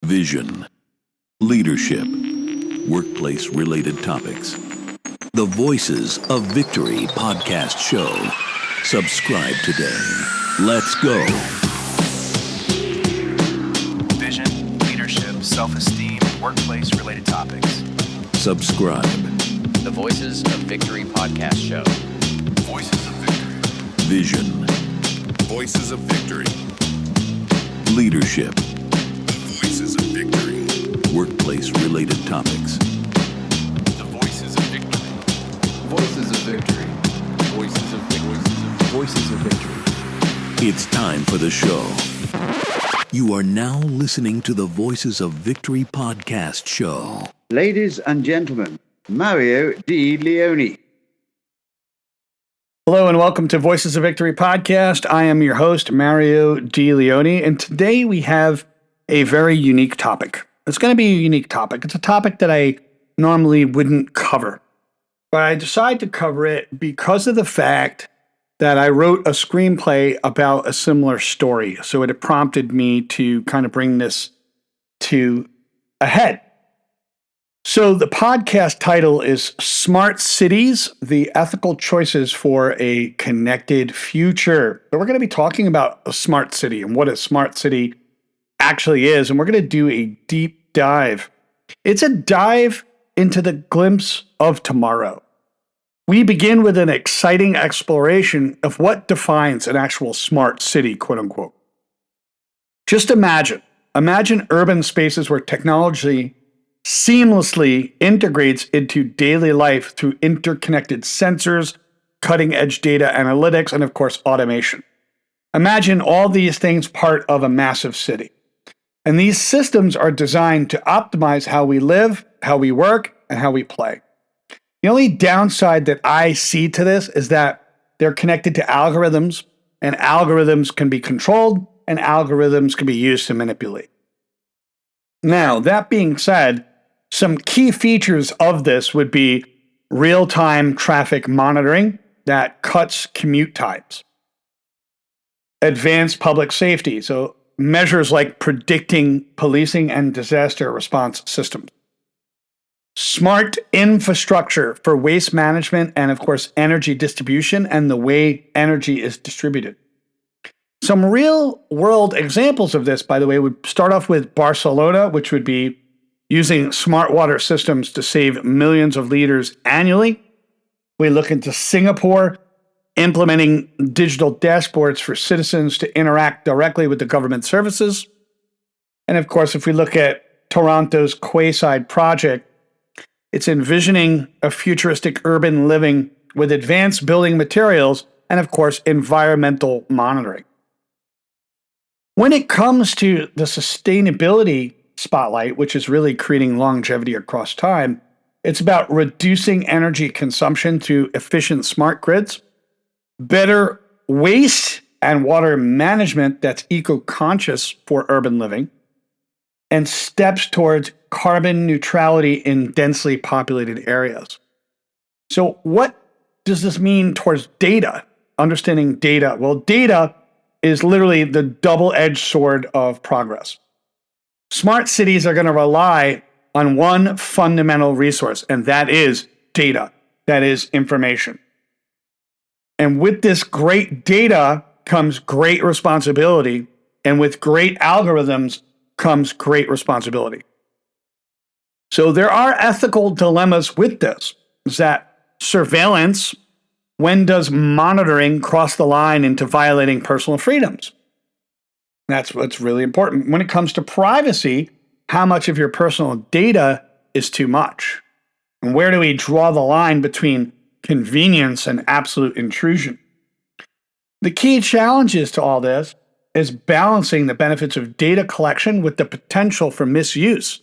vision, leadership, workplace-related topics. The Voices of Victory podcast show. Subscribe today. Let's go. Vision, leadership, self-esteem, workplace-related topics. Subscribe. The Voices of Victory podcast show. Voices of Victory. Vision, Voices of Victory. leadership, Voices of Victory. workplace-related topics. The Voices of Victory. Voices of Victory. Voices of Victory. Voices of Victory. It's time for the show. You are now listening to the Voices of Victory podcast show. Ladies and gentlemen, Mario D. Leone. Hello and welcome to Voices of Victory podcast. I am your host, Mario D. Leone, and today we have a very unique topic. It's going to be a unique topic. It's a topic that I normally wouldn't cover, but I decided to cover it because of the fact that I wrote a screenplay about a similar story. So it prompted me to kind of bring this to a head. So the podcast title is Smart Cities, the Ethical Choices for a Connected Future. So we're going to be talking about a smart city and what a smart city actually is. And we're going to do a deep dive. It's a dive into the glimpse of tomorrow. We begin with an exciting exploration of what defines an actual smart city, quote unquote. Just imagine urban spaces where technology seamlessly integrates into daily life through interconnected sensors, cutting-edge data analytics, and of course, automation. Imagine all these things part of a massive city. And these systems are designed to optimize how we live, how we work, and how we play. The only downside that I see to this is that they're connected to algorithms, and algorithms can be controlled, and algorithms can be used to manipulate. Now, that being said, some key features of this would be real-time traffic monitoring that cuts commute times, advanced public safety, so measures like predicting policing and disaster response systems, smart infrastructure for waste management and, of course, energy distribution and the way energy is distributed. Some real-world examples of this, by the way, would start off with Barcelona, which would be using smart water systems to save millions of liters annually. We look into Singapore, implementing digital dashboards for citizens to interact directly with the government services. And of course, if we look at Toronto's Quayside project, it's envisioning a futuristic urban living with advanced building materials and, of course, environmental monitoring. When it comes to the sustainability spotlight, which is really creating longevity across time, it's about reducing energy consumption through efficient smart grids, better waste and water management that's eco-conscious for urban living, and steps towards carbon neutrality in densely populated areas. So what does this mean towards data? Understanding data. Well, data is literally the double-edged sword of progress. Smart cities are going to rely on one fundamental resource, and that is data. That is information. And with this great data comes great responsibility, and with great algorithms comes great responsibility. So there are ethical dilemmas with this. Is that surveillance? When does monitoring cross the line into violating personal freedoms? That's what's really important. When it comes to privacy, how much of your personal data is too much? And where do we draw the line between convenience and absolute intrusion? The key challenges to all this is balancing the benefits of data collection with the potential for misuse.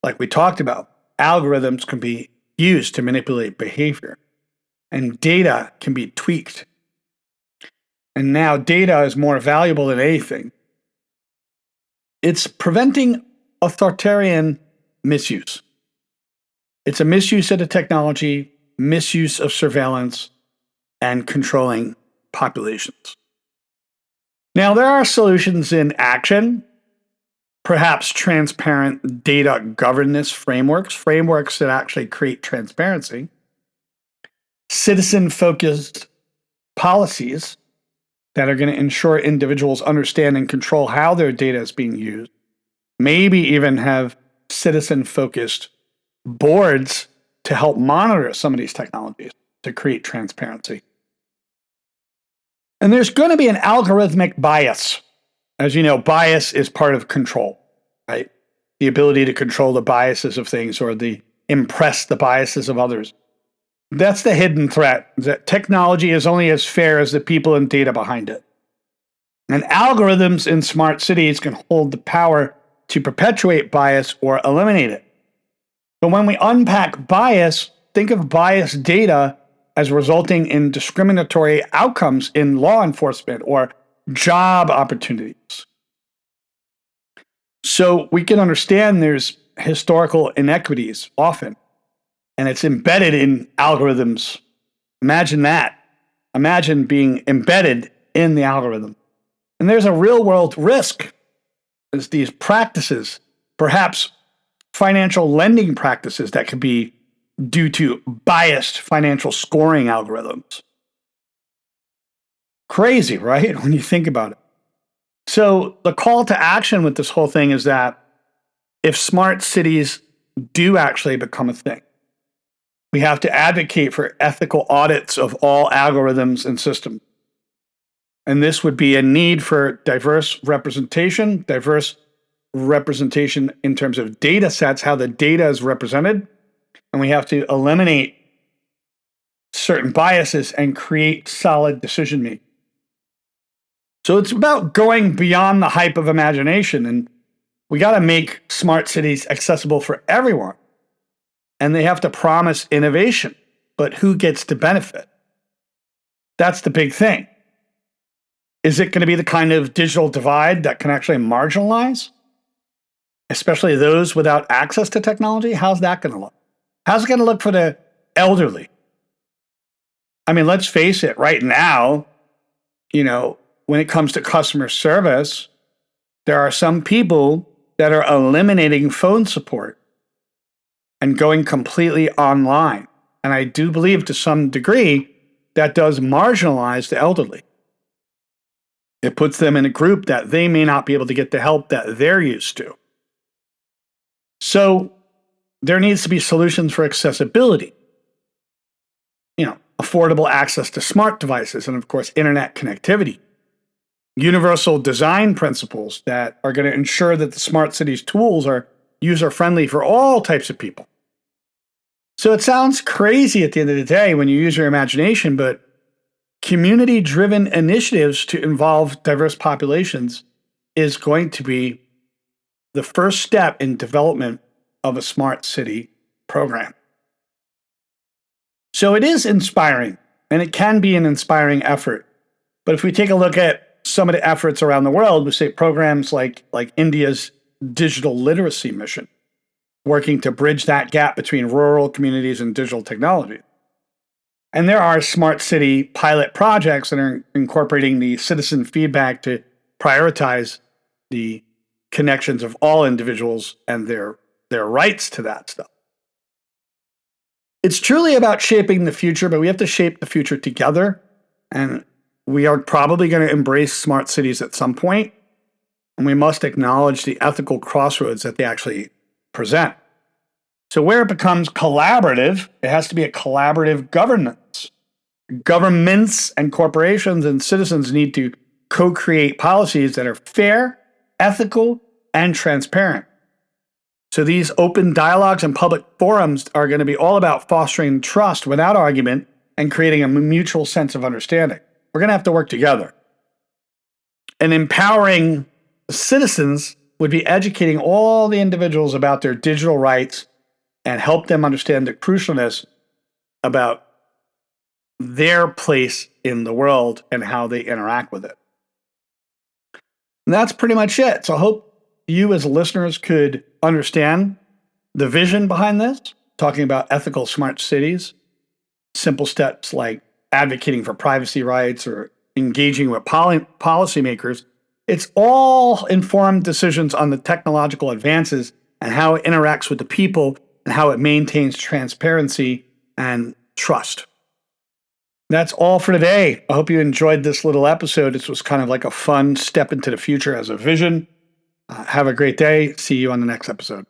Like we talked about, algorithms can be used to manipulate behavior, and data can be tweaked. And now data is more valuable than anything. It's preventing authoritarian misuse. It's a misuse of the technology, misuse of surveillance, and controlling populations. Now, there are solutions in action. perhaps transparent data governance frameworks that actually create transparency, citizen-focused policies that are going to ensure individuals understand and control how their data is being used, maybe even have citizen-focused boards to help monitor some of these technologies to create transparency. And there's going to be an algorithmic bias. As you know, bias is part of control, right? The ability to control the biases of things or impress the biases of others. That's the hidden threat, that technology is only as fair as the people and data behind it. And algorithms in smart cities can hold the power to perpetuate bias or eliminate it. But when we unpack bias, think of bias data as resulting in discriminatory outcomes in law enforcement or job opportunities. So we can understand there's historical inequities often, and it's embedded in algorithms. Imagine that. Imagine being embedded in the algorithm. And there's a real world risk as these practices, perhaps financial lending practices that could be due to biased financial scoring algorithms. Crazy, right? When you think about it. So the call to action with this whole thing is that if smart cities do actually become a thing, we have to advocate for ethical audits of all algorithms and systems. And this would be a need for diverse representation in terms of data sets, how the data is represented. And we have to eliminate certain biases and create solid decision making. So it's about going beyond the hype of imagination, and we got to make smart cities accessible for everyone. And they have to promise innovation, but who gets to benefit? That's the big thing. Is it going to be the kind of digital divide that can actually marginalize, especially those without access to technology? How's that going to look? How's it going to look for the elderly? I mean, let's face it, right now, when it comes to customer service, there are some people that are eliminating phone support and going completely online. And I do believe to some degree that does marginalize the elderly. It puts them in a group that they may not be able to get the help that they're used to. So there needs to be solutions for accessibility. Affordable access to smart devices and, of course, internet connectivity. Universal design principles that are going to ensure that the smart cities tools are user-friendly for all types of people. So it sounds crazy at the end of the day when you use your imagination, but community-driven initiatives to involve diverse populations is going to be the first step in development of a smart city program. So it is inspiring, and it can be an inspiring effort. But if we take a look at some of the efforts around the world, we say programs like India's digital literacy mission, working to bridge that gap between rural communities and digital technology. And there are smart city pilot projects that are incorporating the citizen feedback to prioritize the connections of all individuals and their rights to that stuff. It's truly about shaping the future, but we have to shape the future together. And we are probably going to embrace smart cities at some point, and we must acknowledge the ethical crossroads that they actually present. So where it becomes collaborative, it has to be a collaborative governance. Governments and corporations and citizens need to co-create policies that are fair, ethical, and transparent. So these open dialogues and public forums are going to be all about fostering trust without argument and creating a mutual sense of understanding. We're going to have to work together. And empowering citizens would be educating all the individuals about their digital rights and help them understand the crucialness about their place in the world and how they interact with it. And that's pretty much it. So I hope you as listeners could understand the vision behind this, talking about ethical smart cities, simple steps like advocating for privacy rights or engaging with policymakers It's all informed decisions on the technological advances and how it interacts with the people and how it maintains transparency and trust. That's all for today. I hope you enjoyed this little episode. This was kind of like a fun step into the future as a vision. Have a great day. See you on the next episode.